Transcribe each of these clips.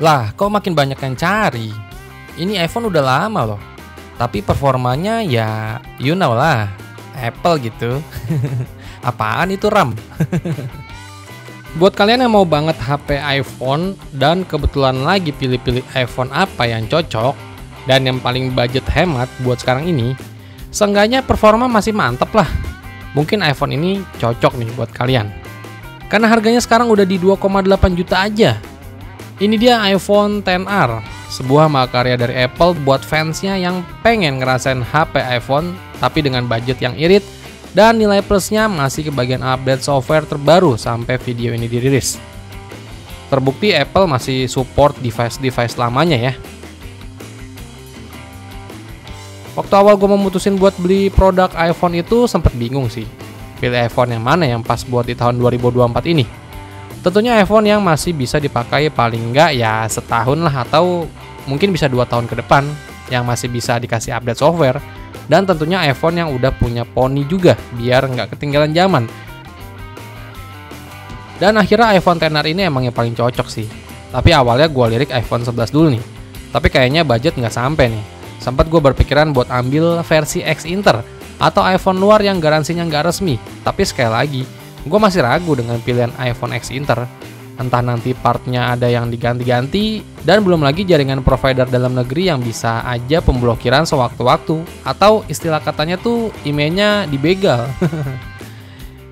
Lah, kok makin banyak yang cari? Ini iPhone udah lama loh. Tapi performanya ya you know lah, Apple gitu. Apaan itu RAM? Buat kalian yang mau banget HP iPhone dan kebetulan lagi pilih-pilih iPhone apa yang cocok dan yang paling budget hemat buat sekarang ini, seenggaknya performa masih mantep lah. Mungkin iPhone ini cocok nih buat kalian. Karena harganya sekarang udah di 2,8 juta aja. Ini dia iPhone XR, sebuah mahakarya dari Apple buat fansnya yang pengen ngerasain HP iPhone tapi dengan budget yang irit. Dan nilai plusnya masih ke bagian update software terbaru sampai video ini dirilis. Terbukti Apple masih support device-device lamanya ya. Waktu awal gue memutusin buat beli produk iPhone itu sempet bingung sih. Pilih iPhone yang mana yang pas buat di tahun 2024 ini. Tentunya iPhone yang masih bisa dipakai paling enggak ya setahun lah atau mungkin bisa 2 tahun ke depan. Yang masih bisa dikasih update software. Dan tentunya iPhone yang udah punya poni juga, biar nggak ketinggalan zaman. Dan akhirnya iPhone XR ini emang yang paling cocok sih. Tapi awalnya gue lirik iPhone 11 dulu nih. Tapi kayaknya budget nggak sampai nih. Sempat gue berpikiran buat ambil versi X Inter atau iPhone luar yang garansinya nggak resmi. Tapi sekali lagi, gue masih ragu dengan pilihan iPhone X Inter. Entah nanti partnya ada yang diganti-ganti, dan belum lagi jaringan provider dalam negeri yang bisa aja pemblokiran sewaktu-waktu, atau istilah katanya tuh emailnya dibegal.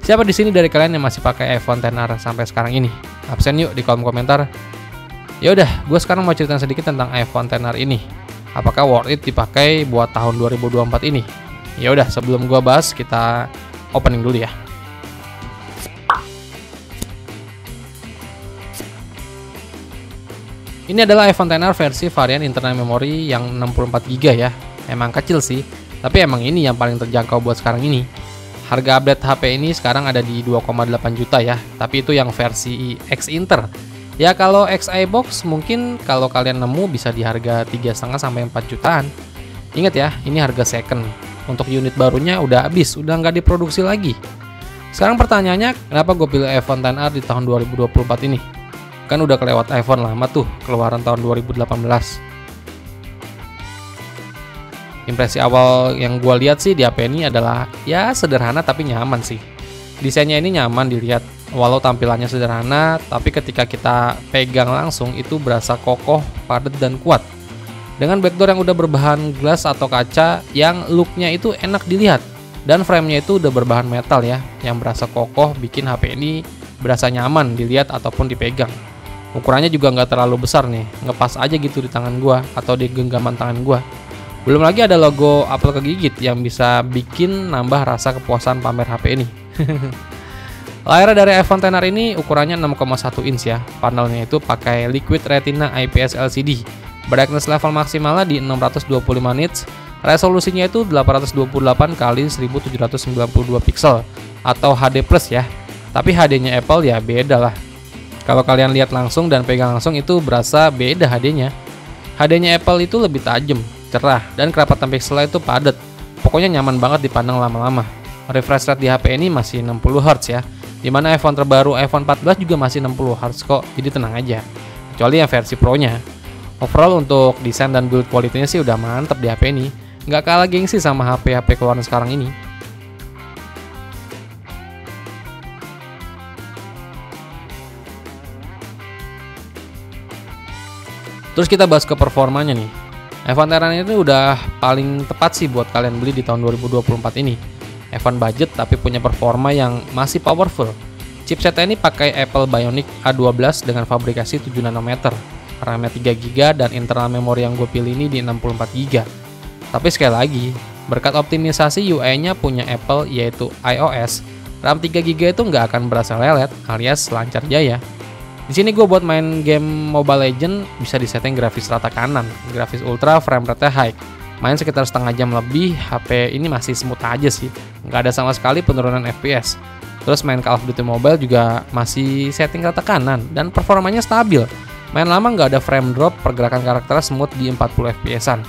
Siapa di sini dari kalian yang masih pakai iPhone XR sampai sekarang ini? Absen yuk di kolom komentar. Ya udah, gue sekarang mau cerita sedikit tentang iPhone XR ini. Apakah worth it dipakai buat tahun 2024 ini? Ya udah, sebelum gue bahas, kita opening dulu ya. Ini adalah iPhone XR versi varian internal memori yang 64GB ya. Emang kecil sih, tapi emang ini yang paling terjangkau buat sekarang ini. Harga update HP ini sekarang ada di 2,8 juta ya, tapi itu yang versi X Inter. Ya kalau X iBox mungkin kalau kalian nemu bisa di harga 3,5 sampai 4 jutaan. Ingat ya, ini harga second. Untuk unit barunya udah habis, udah nggak diproduksi lagi. Sekarang pertanyaannya, kenapa gue pilih iPhone XR di tahun 2024 ini? Kan udah kelewat iPhone lama tuh, keluaran tahun 2018. Impresi awal yang gue lihat sih di HP ini adalah ya sederhana tapi nyaman sih. Desainnya ini nyaman dilihat, walau tampilannya sederhana, tapi ketika kita pegang langsung itu berasa kokoh, padat dan kuat. Dengan backdoor yang udah berbahan glass atau kaca yang looknya itu enak dilihat. Dan framenya itu udah berbahan metal ya, yang berasa kokoh bikin HP ini berasa nyaman dilihat ataupun dipegang. Ukurannya juga nggak terlalu besar nih, ngepas aja gitu di tangan gua atau di genggaman tangan gua. Belum lagi ada logo Apple kegigit yang bisa bikin nambah rasa kepuasan pamer HP ini. Layar dari iPhone XR ini ukurannya 6,1 inch ya. Panelnya itu pakai Liquid Retina IPS LCD. Brightness level maksimalnya di 625 nits. Resolusinya itu 828 x 1792 pixel atau HD+ ya. Tapi HD-nya Apple ya beda lah. Kalau kalian lihat langsung dan pegang langsung itu berasa beda HD-nya. HD-nya Apple itu lebih tajam, cerah, dan kerapatan pixelnya itu padat. Pokoknya nyaman banget dipandang lama-lama. Refresh rate di HP ini masih 60Hz ya. Dimana iPhone terbaru iPhone 14 juga masih 60Hz kok, jadi tenang aja. Kecuali yang versi Pro-nya. Overall untuk desain dan build quality-nya sih udah mantep di HP ini. Nggak kalah gengsi sama HP-HP keluaran sekarang ini. Terus kita bahas ke performanya nih. iPhone XR ini udah paling tepat sih buat kalian beli di tahun 2024 ini. iPhone budget tapi punya performa yang masih powerful. Chipset ini pakai Apple Bionic A12 dengan fabrikasi 7 nanometer. RAM-nya 3GB dan internal memori yang gue pilih ini di 64GB. Tapi sekali lagi, berkat optimisasi UI-nya punya Apple yaitu iOS, RAM 3GB itu nggak akan berasa lelet alias lancar jaya. Di sini gue buat main game Mobile Legends bisa disetting grafis rata kanan, grafis ultra, frame rate high. Main sekitar setengah jam lebih, HP ini masih smooth aja sih, nggak ada sama sekali penurunan FPS. Terus main Call of Duty Mobile juga masih setting rata kanan dan performanya stabil. Main lama nggak ada frame drop, pergerakan karakternya smooth di 40 FPS-an.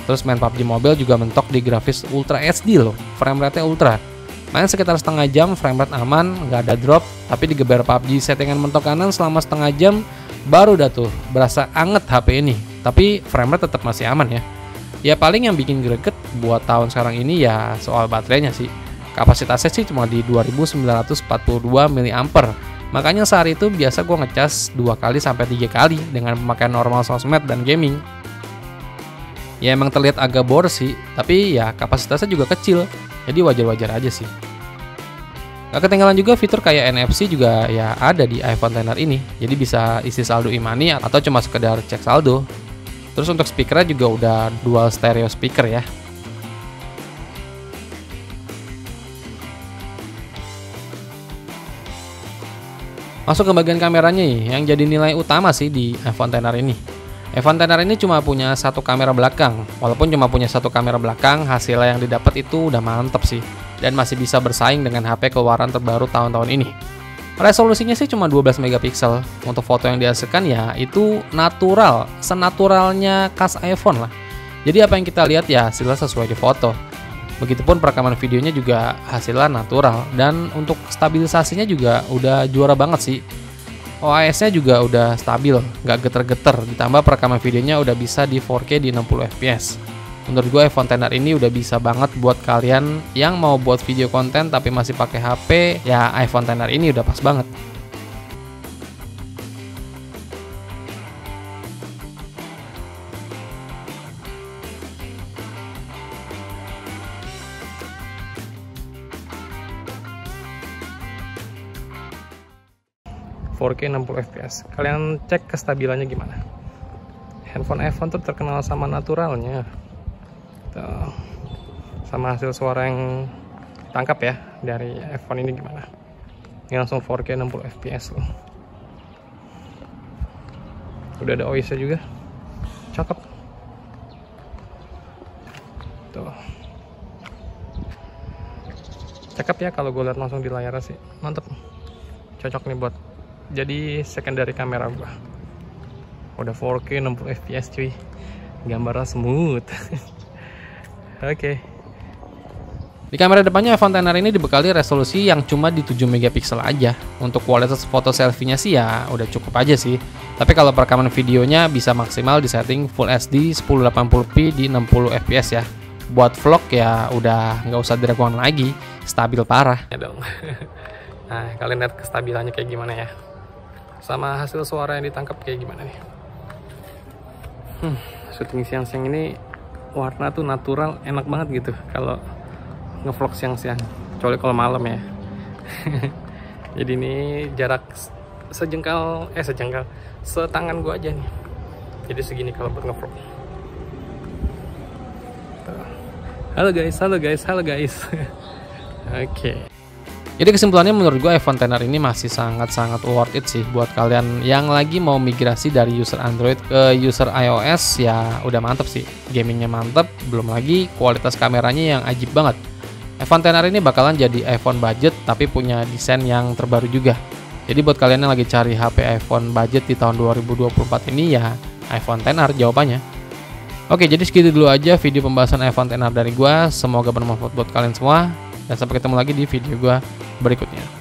Terus main PUBG Mobile juga mentok di grafis Ultra HD loh, frame rate-nya ultra. Main sekitar setengah jam, frame rate aman, nggak ada drop, tapi digeber PUBG settingan mentok kanan selama setengah jam, baru dah tuh berasa anget HP ini. Tapi frame rate tetap masih aman ya. Ya paling yang bikin greget buat tahun sekarang ini ya soal baterainya sih. Kapasitasnya sih cuma di 2942 mAh. Makanya sehari itu biasa gue ngecas 2 kali sampai 3 kali dengan pemakaian normal sosmed dan gaming. Ya emang terlihat agak boros sih, tapi ya kapasitasnya juga kecil. Jadi wajar-wajar aja sih. Gak ketinggalan juga fitur kayak NFC juga ya ada di iPhone XR ini. Jadi bisa isi saldo e-money atau cuma sekedar cek saldo. Terus untuk speakernya juga udah dual stereo speaker ya. Masuk ke bagian kameranya nih, yang jadi nilai utama sih di iPhone XR ini. iPhone XR ini cuma punya satu kamera belakang. Walaupun cuma punya satu kamera belakang, hasilnya yang didapat itu udah mantep sih. Dan masih bisa bersaing dengan HP keluaran terbaru tahun-tahun ini. Resolusinya sih cuma 12 megapiksel. Untuk foto yang dihasilkan ya itu natural, senaturalnya khas iPhone lah. Jadi apa yang kita lihat ya hasilnya sesuai di foto. Begitupun perekaman videonya juga hasilnya natural. Dan untuk stabilisasinya juga udah juara banget sih. OIS-nya juga udah stabil, nggak geter-geter, ditambah perekaman videonya udah bisa di 4K di 60 fps. Menurut gue iPhone XR ini udah bisa banget buat kalian yang mau buat video konten tapi masih pakai HP, ya iPhone XR ini udah pas banget. ...4K 60 fps. Kalian cek kestabilannya gimana. Handphone iPhone tuh terkenal sama naturalnya. Tuh. Sama hasil suara yang tangkap ya dari iPhone ini gimana. Ini langsung 4K 60 fps loh. Udah ada OIS-nya juga. Cakep. Tuh. Cakep ya kalau gue lihat langsung di layar sih. Mantep. Cocok nih buat jadi secondary kamera gua. Udah 4K 60 fps cuy. Gambarnya smooth. Oke. Di kamera depannya iPhone XR ini dibekali resolusi yang cuma di 7 megapiksel aja. Untuk kualitas foto selfie-nya sih ya udah cukup aja sih. Tapi kalau perekaman videonya bisa maksimal di setting Full HD 1080p di 60 fps ya. Buat vlog ya udah nggak usah diragukan lagi, stabil parah. Ya dong. Nah, kalian lihat kestabilannya kayak gimana ya. Sama hasil suara yang ditangkap kayak gimana nih. Syuting siang-siang ini warna tuh natural, enak banget gitu kalau ngevlog siang-siang. Kecuali kalau malam ya. Jadi ini jarak setangan gua aja nih. Jadi segini kalau buat ngevlog. Halo guys. Oke. Jadi kesimpulannya menurut gue iPhone XR ini masih sangat-sangat worth it sih buat kalian yang lagi mau migrasi dari user Android ke user iOS. Ya udah mantep sih, gamingnya mantep, belum lagi kualitas kameranya yang ajib banget. iPhone XR ini bakalan jadi iPhone budget tapi punya desain yang terbaru juga. Jadi buat kalian yang lagi cari HP iPhone budget di tahun 2024 ini ya iPhone XR jawabannya. Oke, jadi segitu dulu aja video pembahasan iPhone XR dari gue. Semoga bermanfaat buat kalian semua. Dan sampai ketemu lagi di video gue berikutnya.